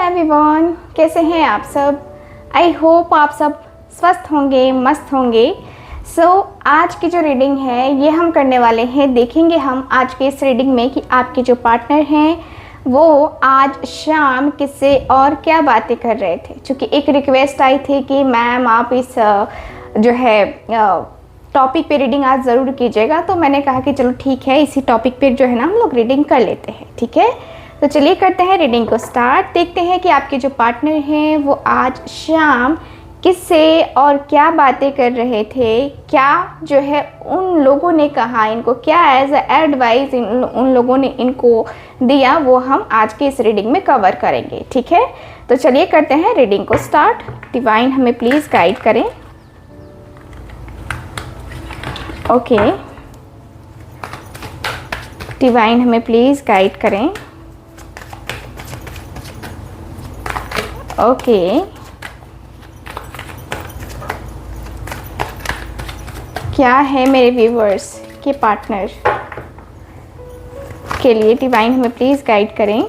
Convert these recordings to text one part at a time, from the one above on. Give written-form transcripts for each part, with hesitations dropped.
Everyone, कैसे हैं आप सब। आई होप आप सब स्वस्थ होंगे, मस्त होंगे। आज की जो रीडिंग है ये हम करने वाले हैं। देखेंगे हम आज के इस रीडिंग में कि आपके जो पार्टनर हैं वो आज शाम किससे और क्या बातें कर रहे थे। क्योंकि एक रिक्वेस्ट आई थी कि मैम आप इस जो है टॉपिक पे रीडिंग आज ज़रूर कीजिएगा, तो मैंने कहा कि चलो ठीक है, इसी टॉपिक पे जो है ना हम लोग रीडिंग कर लेते हैं। ठीक है, तो चलिए करते हैं रीडिंग को स्टार्ट। देखते हैं कि आपके जो पार्टनर हैं वो आज शाम किससे और क्या बातें कर रहे थे, क्या जो है उन लोगों ने कहा, इनको क्या एज ए एडवाइस उन लोगों ने इनको दिया, वो हम आज के इस रीडिंग में कवर करेंगे। ठीक है, तो चलिए करते हैं रीडिंग को स्टार्ट। डिवाइन हमें प्लीज़ गाइड करें। ओके, डिवाइन हमें प्लीज़ गाइड करें। ओके, क्या है मेरे व्यूवर्स के पार्टनर के लिए, डिवाइन हमें प्लीज़ गाइड करें।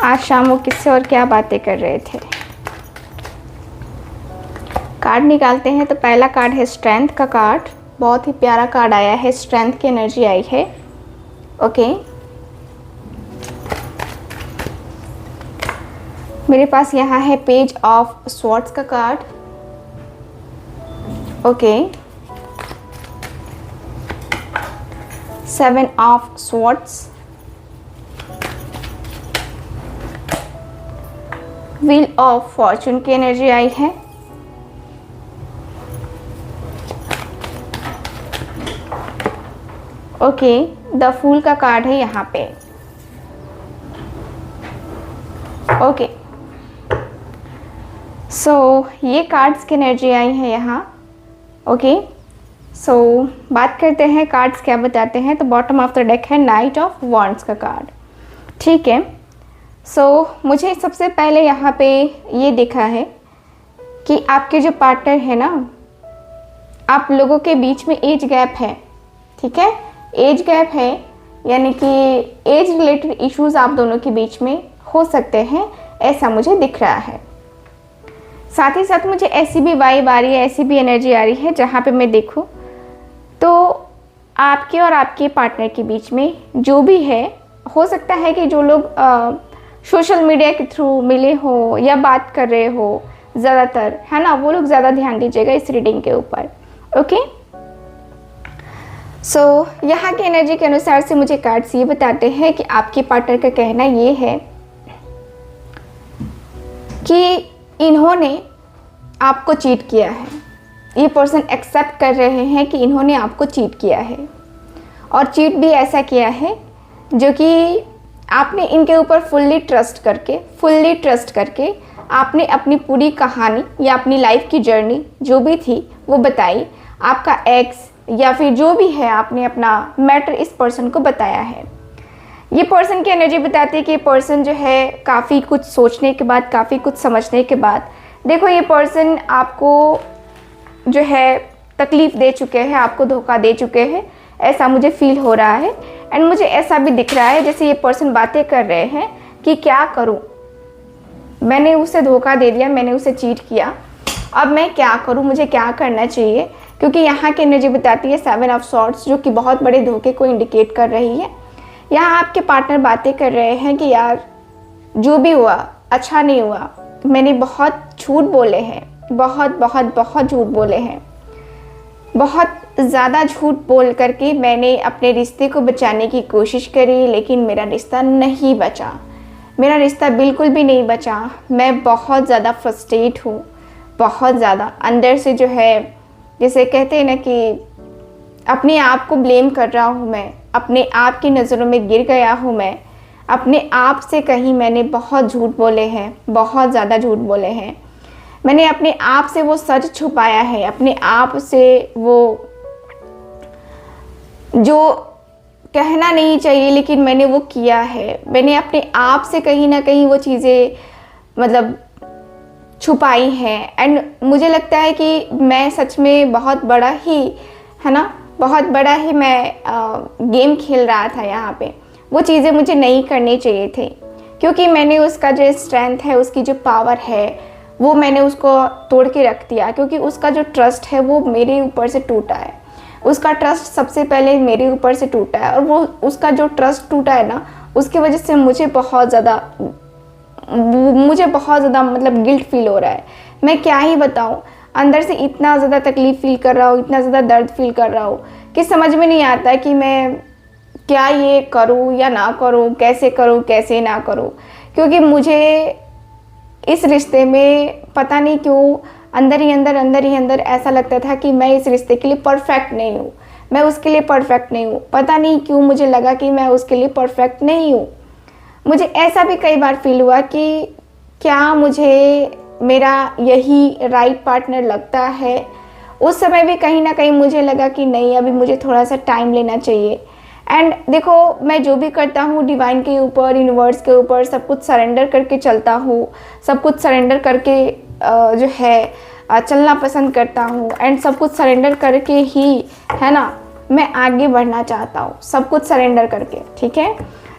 आज शाम वो किससे और क्या बातें कर रहे थे। कार्ड निकालते हैं। तो पहला कार्ड है स्ट्रेंथ का कार्ड। बहुत ही प्यारा कार्ड आया है, स्ट्रेंथ की एनर्जी आई है। ओके, मेरे पास यहाँ है पेज ऑफ स्वॉर्ड्स का card. Okay, 7 of swords, wheel of Fortune की एनर्जी आई है। ओके, द फूल का कार्ड है यहाँ पे। ओके, ये कार्ड्स की एनर्जी आई है यहाँ। ओके, बात करते हैं कार्ड्स क्या बताते हैं। तो बॉटम ऑफ द डेक है नाइट ऑफ वॉन्ड्स का कार्ड। ठीक है, मुझे सबसे पहले यहाँ पे ये दिखा है कि आपके जो पार्टनर है ना, आप लोगों के बीच में एज गैप है। ठीक है, एज गैप है, यानी कि एज रिलेटेड इश्यूज आप दोनों के बीच में हो सकते हैं, ऐसा मुझे दिख रहा है। साथ ही साथ मुझे ऐसी भी वाइब आ रही है, ऐसी भी एनर्जी आ रही है जहाँ पे मैं देखूँ तो आपके और आपके पार्टनर के बीच में जो भी है, हो सकता है कि जो लोग सोशल मीडिया के थ्रू मिले हो या बात कर रहे हो ज़्यादातर, है ना, वो लोग ज़्यादा ध्यान दीजिएगा इस रीडिंग के ऊपर। ओके, यहाँ की एनर्जी के अनुसार से मुझे कार्ड्स ये बताते हैं कि आपके पार्टनर का कहना ये है कि इन्होंने आपको चीट किया है। ये पर्सन एक्सेप्ट कर रहे हैं कि इन्होंने आपको चीट किया है, और चीट भी ऐसा किया है जो कि आपने इनके ऊपर फुल्ली ट्रस्ट करके आपने अपनी पूरी कहानी या अपनी लाइफ की जर्नी जो भी थी वो बताई। आपका एक्स या फिर जो भी है, आपने अपना मैटर इस पर्सन को बताया है। ये पर्सन की एनर्जी बताती है कि ये पर्सन जो है काफ़ी कुछ सोचने के बाद, काफ़ी कुछ समझने के बाद, देखो ये पर्सन आपको जो है तकलीफ़ दे चुके हैं, आपको धोखा दे चुके हैं, ऐसा मुझे फील हो रहा है। एंड मुझे ऐसा भी दिख रहा है जैसे ये पर्सन बातें कर रहे हैं कि क्या करूं, मैंने उसे धोखा दे दिया, मैंने उसे चीट किया, अब मैं क्या करूं, मुझे क्या करना चाहिए। क्योंकि यहाँ की एनर्जी बताती है 7 ऑफ स्वॉर्ड्स, जो कि बहुत बड़े धोखे को इंडिकेट कर रही है। यहाँ आपके पार्टनर बातें कर रहे हैं कि यार जो भी हुआ अच्छा नहीं हुआ, मैंने बहुत झूठ बोले हैं, बहुत झूठ बोले हैं, बहुत ज़्यादा झूठ बोल करके मैंने अपने रिश्ते को बचाने की कोशिश करी, लेकिन मेरा रिश्ता नहीं बचा, मेरा रिश्ता बिल्कुल भी नहीं बचा। मैं बहुत ज़्यादा फ्रस्ट्रेट हूँ, बहुत ज़्यादा अंदर से जो है, जैसे कहते हैं ना कि अपने आप को ब्लेम कर रहा हूँ मैं, अपने आप की नज़रों में गिर गया हूँ मैं, अपने आप से कहीं मैंने बहुत झूठ बोले हैं, बहुत ज़्यादा झूठ बोले हैं। मैंने अपने आप से वो सच छुपाया है, अपने आप से वो जो कहना नहीं चाहिए लेकिन मैंने वो किया है। मैंने अपने आप से कहीं ना कहीं वो चीज़ें मतलब छुपाई हैं। एंड मुझे लगता है कि मैं सच में बहुत बड़ा ही, है ना, बहुत बड़ा ही मैं गेम खेल रहा था यहाँ पे। वो चीज़ें मुझे नहीं करनी चाहिए थी, क्योंकि मैंने उसका जो स्ट्रेंथ है, उसकी जो पावर है, वो मैंने उसको तोड़ के रख दिया। क्योंकि उसका जो ट्रस्ट है वो मेरे ऊपर से टूटा है। उसका ट्रस्ट सबसे पहले मेरे ऊपर से टूटा है, और वो उसका जो ट्रस्ट टूटा है ना, उसकी वजह से मुझे बहुत ज़्यादा मतलब गिल्ट फील हो रहा है। मैं क्या ही बताऊँ, अंदर से इतना ज़्यादा तकलीफ़ फील कर रहा हूँ, इतना ज़्यादा दर्द फील कर रहा हूँ कि समझ में नहीं आता है कि मैं क्या ये करूँ या ना करूँ, कैसे करूँ कैसे ना करूँ। क्योंकि मुझे इस रिश्ते में पता नहीं क्यों अंदर ही अंदर ऐसा लगता था कि मैं इस रिश्ते के लिए परफेक्ट नहीं हूँ, मैं उसके लिए परफेक्ट नहीं हूँ। पता नहीं क्यों मुझे लगा कि मैं उसके लिए परफेक्ट नहीं हूँ। मुझे ऐसा भी कई बार फील हुआ कि क्या मुझे मेरा यही राइट पार्टनर लगता है। उस समय भी कहीं ना कहीं मुझे लगा कि नहीं, अभी मुझे थोड़ा सा टाइम लेना चाहिए। एंड देखो, मैं जो भी करता हूँ डिवाइन के ऊपर, यूनिवर्स के ऊपर सब कुछ सरेंडर करके चलता हूँ, सब कुछ सरेंडर करके जो है चलना पसंद करता हूँ। एंड सब कुछ सरेंडर करके ही, है ना, मैं आगे बढ़ना चाहता हूँ, सब कुछ सरेंडर करके। ठीक है,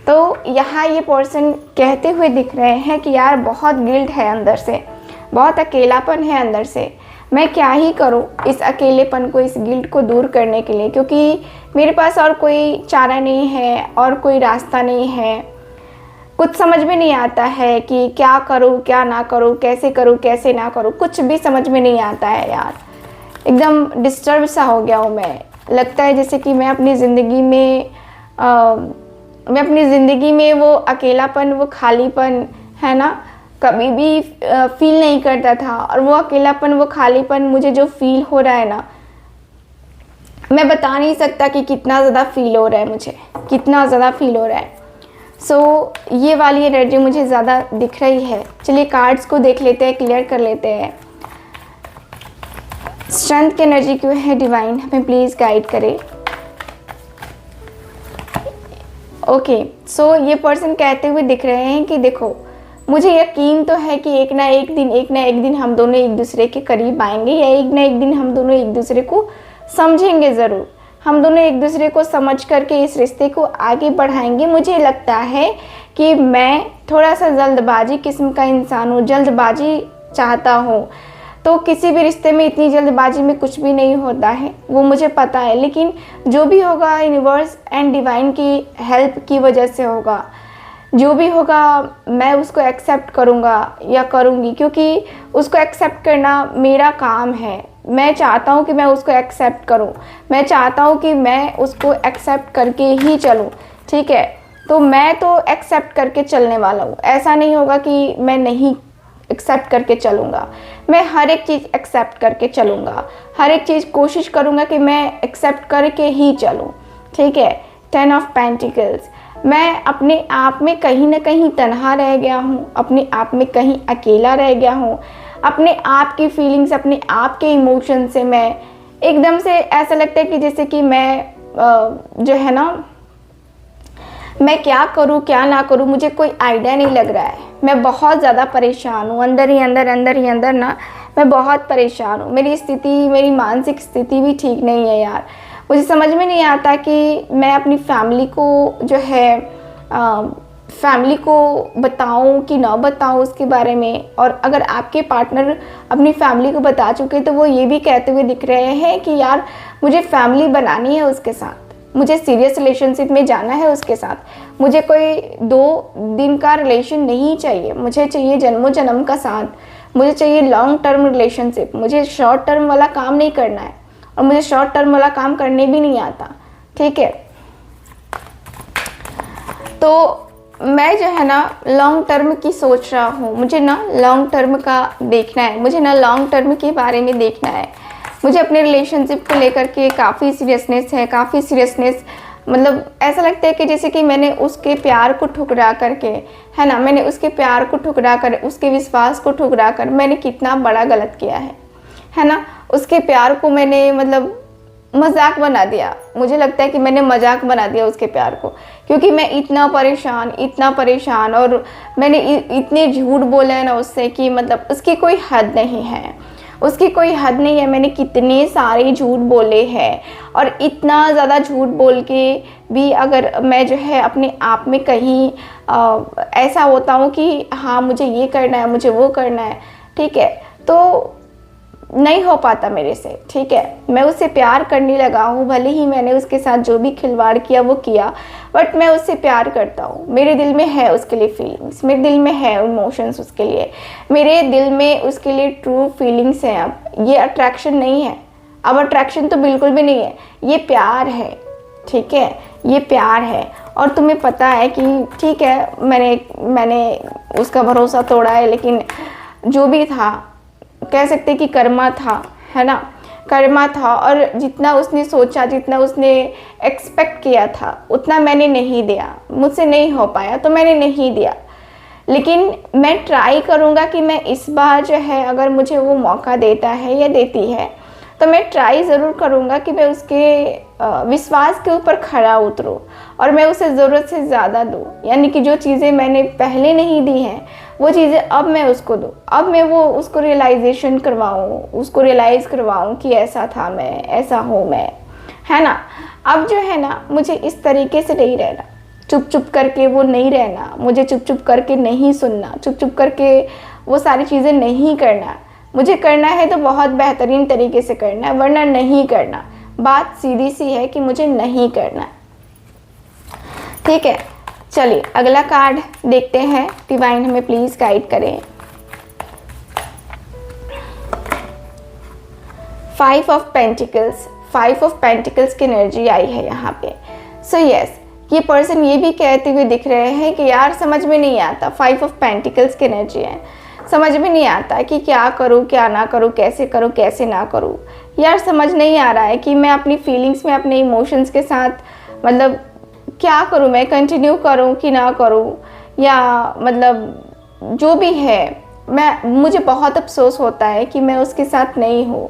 तो यहाँ ये पर्सन कहते हुए दिख रहे हैं कि यार बहुत गिल्ट है अंदर से, बहुत अकेलापन है अंदर से। मैं क्या ही करूं इस अकेलेपन को, इस गिल्ट को दूर करने के लिए, क्योंकि मेरे पास और कोई चारा नहीं है और कोई रास्ता नहीं है। कुछ समझ में नहीं आता है कि क्या करूं क्या ना करूं, कैसे करूं कैसे ना करूं, कुछ भी समझ में नहीं आता है यार। एकदम डिस्टर्ब सा हो गया हूँ मैं। लगता है जैसे कि मैं अपनी ज़िंदगी में वो अकेलापन, वो खालीपन, है ना, कभी भी फील नहीं करता था। और वो अकेलापन, वो खालीपन मुझे जो फील हो रहा है ना, मैं बता नहीं सकता कि कितना ज़्यादा फील हो रहा है, मुझे कितना ज़्यादा फील हो रहा है। सो ये वाली एनर्जी मुझे ज़्यादा दिख रही है। चलिए कार्ड्स को देख लेते हैं, क्लियर कर लेते हैं। स्ट्रेंथ की एनर्जी क्यों है डिवाइन, हमें प्लीज़ गाइड करें। ओके, सो ये पर्सन कहते हुए दिख रहे हैं कि देखो, मुझे यकीन तो है कि एक ना एक दिन हम दोनों एक दूसरे के करीब आएंगे, या एक ना एक दिन हम दोनों एक दूसरे को समझेंगे ज़रूर। हम दोनों एक दूसरे को समझ करके इस रिश्ते को आगे बढ़ाएंगे। मुझे लगता है कि मैं थोड़ा सा जल्दबाजी किस्म का इंसान हूँ, जल्दबाजी चाहता हूँ। तो किसी भी रिश्ते में इतनी जल्दबाजी में कुछ भी नहीं होता है, वो मुझे पता है। लेकिन जो भी होगा यूनिवर्स एंड डिवाइन की हेल्प की वजह से होगा। जो भी होगा मैं उसको एक्सेप्ट करूँगा या करूँगी, क्योंकि उसको एक्सेप्ट करना मेरा काम है। मैं चाहता हूँ कि मैं उसको एक्सेप्ट करूँ, मैं चाहता हूँ कि मैं उसको एक्सेप्ट करके ही चलूँ। ठीक है, तो मैं तो एक्सेप्ट करके चलने वाला हूँ। ऐसा नहीं होगा कि मैं नहीं एक्सेप्ट करके चलूँगा। मैं हर एक चीज़ एक्सेप्ट करके चलूँगा, हर एक चीज़ कोशिश करूँगा कि मैं एक्सेप्ट करके ही चलूँ। ठीक है, 10 ऑफ पेंटिकल्स। मैं अपने आप में कहीं ना कहीं तन्हा रह गया हूँ, अपने आप में कहीं अकेला रह गया हूँ। अपने आप की फीलिंग्स, अपने आप के इमोशन से मैं एकदम से ऐसा लगता है कि जैसे कि मैं जो है ना, मैं क्या करूँ क्या ना करूँ, मुझे कोई आइडिया नहीं लग रहा है। मैं बहुत ज़्यादा परेशान हूँ, अंदर ही अंदर ना मैं बहुत परेशान हूँ। मेरी स्थिति, मेरी मानसिक स्थिति भी ठीक नहीं है यार। मुझे समझ में नहीं आता कि मैं अपनी फैमिली को जो है फैमिली को बताऊं कि ना बताऊं उसके बारे में। और अगर आपके पार्टनर अपनी फैमिली को बता चुके तो वो ये भी कहते हुए दिख रहे हैं कि यार मुझे फैमिली बनानी है उसके साथ, मुझे सीरियस रिलेशनशिप में जाना है उसके साथ। मुझे कोई 2 दिन का रिलेशन नहीं चाहिए, मुझे चाहिए जन्मों जन्म का साथ, मुझे चाहिए लॉन्ग टर्म रिलेशनशिप। मुझे शॉर्ट टर्म वाला काम नहीं करना है, और मुझे शॉर्ट टर्म वाला काम करने भी नहीं आता। ठीक है, तो मैं जो है ना लॉन्ग टर्म की सोच रहा हूँ। मुझे ना लॉन्ग टर्म का देखना है, मुझे ना लॉन्ग टर्म के बारे में देखना है। मुझे अपने रिलेशनशिप को लेकर के काफ़ी सीरियसनेस है, काफ़ी सीरियसनेस। मतलब ऐसा लगता है कि जैसे कि मैंने उसके प्यार को ठुकरा करके, है ना, मैंने उसके प्यार को ठुकरा कर, उसके विश्वास को ठुकरा कर मैंने कितना बड़ा गलत किया है ना। उसके प्यार को मैंने मतलब मजाक बना दिया। मुझे लगता है कि मैंने मजाक बना दिया उसके प्यार को, क्योंकि मैं इतना परेशान और मैंने इतने झूठ बोले हैं ना उससे कि मतलब उसकी कोई हद नहीं है, उसकी कोई हद नहीं है। मैंने कितने सारे झूठ बोले हैं, और इतना ज़्यादा झूठ बोल के भी अगर मैं जो है अपने आप में कहीं ऐसा होता हूँ कि हाँ मुझे ये करना है, मुझे वो करना है, ठीक है, तो नहीं हो पाता मेरे से, ठीक है। मैं उससे प्यार करने लगा हूँ, भले ही मैंने उसके साथ जो भी खिलवाड़ किया वो किया, बट मैं उससे प्यार करता हूँ। मेरे दिल में है उसके लिए फीलिंग्स, मेरे दिल में है इमोशंस उसके लिए, मेरे दिल में उसके लिए ट्रू फीलिंग्स हैं। अब ये अट्रैक्शन नहीं है, अब अट्रैक्शन तो बिल्कुल भी नहीं है, ये प्यार है, ठीक है, ये प्यार है। और तुम्हें पता है कि ठीक है मैंने उसका भरोसा तोड़ा है, लेकिन जो भी था कह सकते कि कर्मा था, है ना, कर्मा था। और जितना उसने सोचा, जितना उसने एक्सपेक्ट किया था, उतना मैंने नहीं दिया, मुझसे नहीं हो पाया तो मैंने नहीं दिया। लेकिन मैं ट्राई करूँगा कि मैं इस बार जो है, अगर मुझे वो मौका देता है या देती है, तो मैं ट्राई ज़रूर करूँगा कि मैं उसके विश्वास के ऊपर खरा उतरूँ और मैं उसे ज़रूरत से ज़्यादा दूँ। यानी कि जो चीज़ें मैंने पहले नहीं दी हैं वो चीज़ें अब मैं उसको दूँ, अब मैं वो उसको रियलाइजेशन करवाऊँ, उसको रियलाइज़ करवाऊँ कि ऐसा था मैं, ऐसा हूँ मैं, है ना। अब जो है ना, मुझे इस तरीके से नहीं रहना, चुप चुप करके वो नहीं रहना, मुझे चुप चुप करके नहीं सुनना, चुप चुप करके वो सारी चीज़ें नहीं करना। मुझे करना है तो बहुत बेहतरीन तरीके से करना है, वरना नहीं करना। बात सीधी सी है कि मुझे नहीं करना, ठीक है। चलिए अगला कार्ड देखते हैं, डिवाइन हमें प्लीज गाइड करें। 5 ऑफ पेंटिकल्स, 5 ऑफ पेंटिकल्स की एनर्जी आई है यहाँ पे। सो यस, ये पर्सन ये भी कहते हुए दिख रहे हैं कि यार समझ में नहीं आता, 5 ऑफ पेंटिकल्स की एनर्जी है, समझ में नहीं आता कि क्या करूँ क्या ना करूँ, कैसे करूँ कैसे ना करूँ। यार समझ नहीं आ रहा है कि मैं अपनी फीलिंग्स में, अपने इमोशंस के साथ मतलब क्या करूँ, मैं कंटिन्यू करूँ कि ना करूँ, या मतलब जो भी है, मुझे बहुत अफसोस होता है कि मैं उसके साथ नहीं हूँ,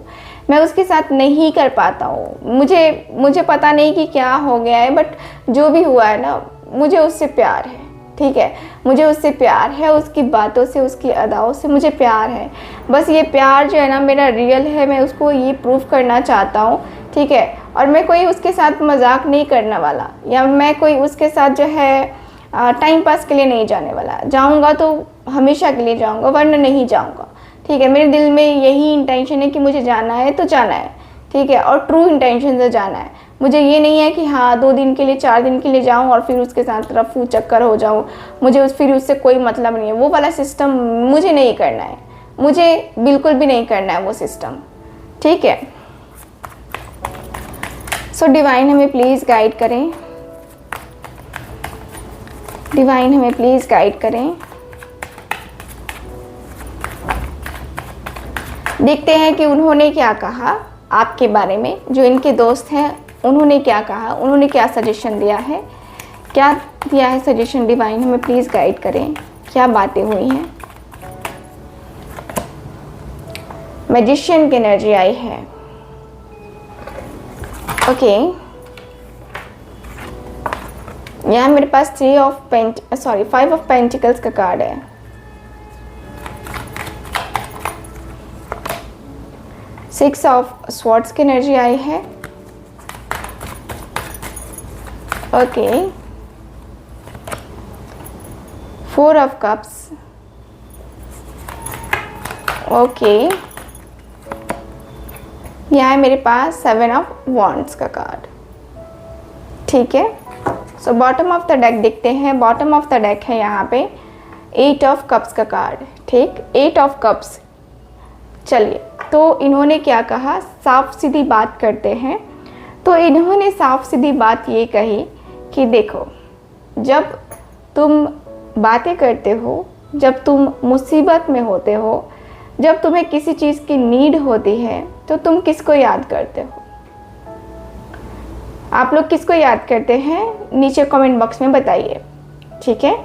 मैं उसके साथ नहीं कर पाता हूँ। मुझे पता नहीं कि क्या हो गया है, बट जो भी हुआ है ना, मुझे उससे प्यार है, ठीक है, मुझे उससे प्यार है, उसकी बातों से, उसकी अदाओं से मुझे प्यार है। बस ये प्यार जो है ना मेरा रियल है, मैं उसको ये प्रूव करना चाहता हूँ, ठीक है। और मैं कोई उसके साथ मजाक नहीं करने वाला, या मैं कोई उसके साथ जो है टाइम पास के लिए नहीं जाने वाला। जाऊँगा तो हमेशा के लिए जाऊँगा, वरना नहीं जाऊँगा, ठीक है। मेरे दिल में यही इंटेंशन है कि मुझे जाना है तो जाना है, ठीक है, और ट्रू इंटेंशन से जाना है। मुझे ये नहीं है कि हाँ 2 दिन के लिए 4 दिन के लिए जाऊँ और फिर उसके साथ रफू चक्कर हो जाऊँ, मुझे फिर उससे कोई मतलब नहीं है। वो वाला सिस्टम मुझे नहीं करना है, मुझे बिल्कुल भी नहीं करना है वो सिस्टम, ठीक है। सो डिवाइन हमें प्लीज़ गाइड करें, डिवाइन हमें प्लीज़ गाइड करें। देखते हैं कि उन्होंने क्या कहा आपके बारे में, जो इनके दोस्त हैं उन्होंने क्या कहा, उन्होंने क्या सजेशन दिया है, क्या दिया है सजेशन। डिवाइन हमें प्लीज़ गाइड करें, क्या बातें हुई हैं। मैजिशियन की एनर्जी आई है, ओके। यहाँ मेरे पास 5 ऑफ पेंटिकल्स का कार्ड है। सिक्स ऑफ स्वॉर्ड्स की एनर्जी आई है, ओके। 4 of cups, okay. यहाँ है मेरे पास 7 ऑफ वॉन्ड्स का कार्ड, ठीक है। So bottom of the deck देखते हैं। बॉटम ऑफ द डेक है यहाँ पे 8 ऑफ कप्स का कार्ड, ठीक, 8 ऑफ कप्स। चलिए, तो इन्होंने क्या कहा, साफ सीधी बात करते हैं। तो इन्होंने साफ सीधी बात ये कही कि देखो, जब तुम बातें करते हो, जब तुम मुसीबत में होते हो, जब तुम्हें किसी चीज़ की नीड होती है, तो तुम किसको याद करते हो? आप लोग किसको याद करते हैं नीचे कमेंट बॉक्स में बताइए, ठीक है।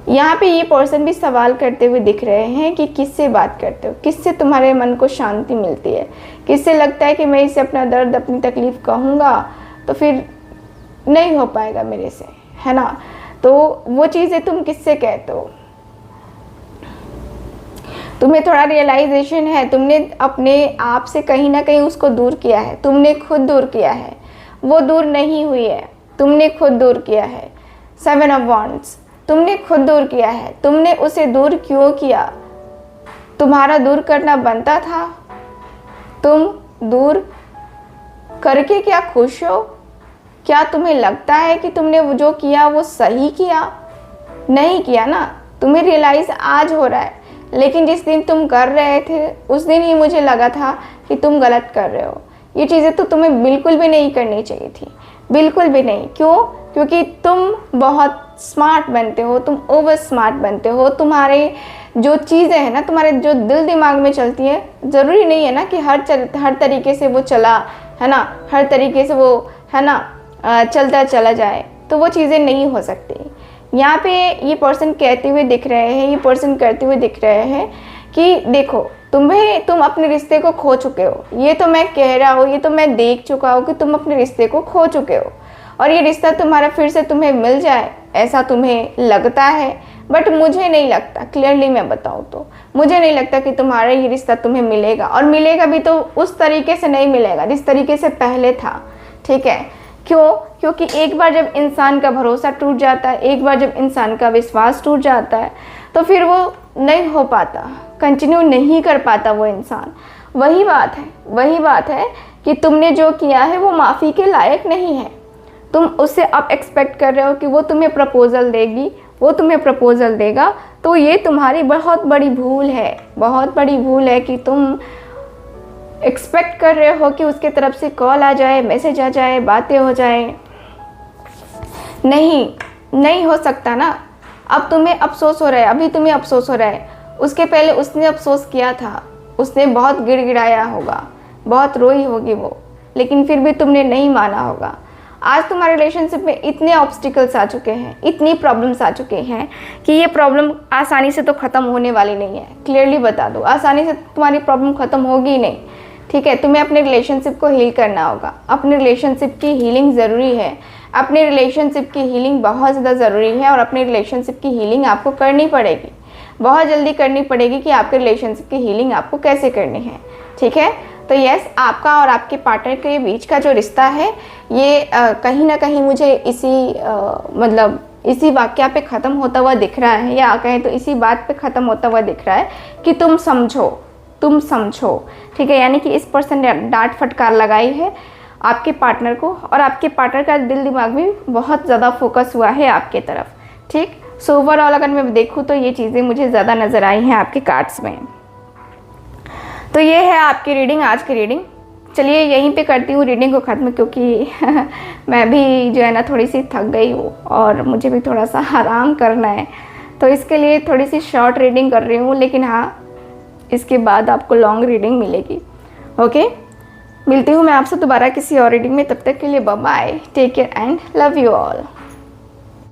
यहाँ पे ये पर्सन भी सवाल करते हुए दिख रहे हैं कि किससे बात करते हो, किससे तुम्हारे मन को शांति मिलती है, किससे लगता है कि मैं इसे अपना दर्द, अपनी तकलीफ़ कहूँगा तो फिर नहीं हो पाएगा मेरे से, है ना। तो वो चीज़ें तुम किससे कहते हो? तुम्हें थोड़ा रियलाइजेशन है, तुमने अपने आप से कहीं ना कहीं उसको दूर किया है, तुमने खुद दूर किया है, वो दूर नहीं हुई है। तुमने खुद दूर किया है। 7 ऑफ वॉन्ड्स, तुमने खुद दूर किया है। तुमने उसे दूर क्यों किया? तुम्हारा दूर करना बनता था। तुम दूर करके क्या खुश हो? क्या तुम्हें लगता है कि तुमने वो जो किया वो सही किया? नहीं किया ना। तुम्हें रियलाइज़ आज हो रहा है, लेकिन जिस दिन तुम कर रहे थे उस दिन ही मुझे लगा था कि तुम गलत कर रहे हो। ये चीज़ें तो तुम्हें बिल्कुल भी नहीं करनी चाहिए थी, बिल्कुल भी नहीं। क्यों? क्योंकि तुम बहुत स्मार्ट बनते हो, तुम ओवर स्मार्ट बनते हो। तुम्हारे जो चीज़ें हैं ना, तुम्हारे जो दिल दिमाग में चलती है, ज़रूरी नहीं है ना कि हर तरीके से वो चला है ना, हर तरीके से वो है ना चलता चला जाए, तो वो चीज़ें नहीं हो सकती। यहाँ पे ये पर्सन कहते हुए दिख रहे हैं, ये पर्सन करते हुए दिख रहे हैं कि देखो तुम अपने रिश्ते को खो चुके हो। ये तो मैं कह रहा हूँ, ये तो मैं देख चुका हूँ कि तुम अपने रिश्ते को खो चुके हो, और ये रिश्ता तुम्हारा फिर से तुम्हें मिल जाए ऐसा तुम्हें लगता है, बट मुझे नहीं लगता। क्लियरली मैं बताऊँ तो मुझे नहीं लगता कि तुम्हारा ये रिश्ता तुम्हें मिलेगा, और मिलेगा भी तो उस तरीके से नहीं मिलेगा जिस तरीके से पहले था। ठीक है? क्यों? क्योंकि एक बार जब इंसान का भरोसा टूट जाता है, एक बार जब इंसान का विश्वास टूट जाता है, तो फिर वो नहीं हो पाता, कंटिन्यू नहीं कर पाता वो इंसान। वही बात है कि तुमने जो किया है वो माफ़ी के लायक नहीं है। तुम उससे अब एक्सपेक्ट कर रहे हो कि वो तुम्हें प्रपोज़ल देगी, वो तुम्हें प्रपोज़ल देगा, तो ये तुम्हारी बहुत बड़ी भूल है, बहुत बड़ी भूल है कि तुम एक्सपेक्ट कर रहे हो कि उसके तरफ से कॉल आ जाए, मैसेज आ जाए, बातें हो जाए। नहीं हो सकता ना। अब तुम्हें अफसोस हो रहा है, अभी तुम्हें अफसोस हो रहा है। उसके पहले उसने अफसोस किया था, उसने बहुत गिड़गिड़ाया होगा, बहुत रोई होगी वो, लेकिन फिर भी तुमने नहीं माना होगा। आज तुम्हारे रिलेशनशिप में इतने ऑब्स्टिकल्स आ चुके हैं, इतनी प्रॉब्लम्स आ चुके हैं कि ये प्रॉब्लम आसानी से तो ख़त्म होने वाली नहीं है। क्लियरली बता दो, आसानी से तुम्हारी प्रॉब्लम ख़त्म होगी नहीं। ठीक है? तुम्हें अपने रिलेशनशिप को हील करना होगा। अपने रिलेशनशिप की हीलिंग ज़रूरी है, अपने रिलेशनशिप की हीलिंग बहुत ज़्यादा ज़रूरी है, और अपने रिलेशनशिप की हीलिंग आपको करनी पड़ेगी, बहुत जल्दी करनी पड़ेगी कि आपके रिलेशनशिप की हीलिंग आपको कैसे करनी है। ठीक है? तो यस, आपका और आपके पार्टनर के बीच का जो रिश्ता है ये कहीं ना कहीं मुझे इसी वाक्य पे ख़त्म होता हुआ दिख रहा है, या कहें तो इसी बात पे ख़त्म होता हुआ दिख रहा है कि तुम समझो। ठीक है? यानी कि इस पर्सन ने डांट फटकार लगाई है आपके पार्टनर को, और आपके पार्टनर का दिल दिमाग भी बहुत ज़्यादा फोकस हुआ है आपके तरफ। ठीक? सो ओवरऑल अगर मैं देखूँ तो ये चीज़ें मुझे ज़्यादा नज़र आई हैं आपके कार्ड्स में। तो ये है आपकी रीडिंग, आज की रीडिंग। चलिए यहीं पे करती हूँ रीडिंग को ख़त्म, क्योंकि मैं भी जो है ना थोड़ी सी थक गई हूँ और मुझे भी थोड़ा सा आराम करना है, तो इसके लिए थोड़ी सी शॉर्ट रीडिंग कर रही हूँ, लेकिन हाँ इसके बाद आपको लॉन्ग रीडिंग मिलेगी। ओके, मिलती हूँ मैं आपसे दोबारा किसी और रीडिंग में। तब तक के लिए bye bye, take care and love you all.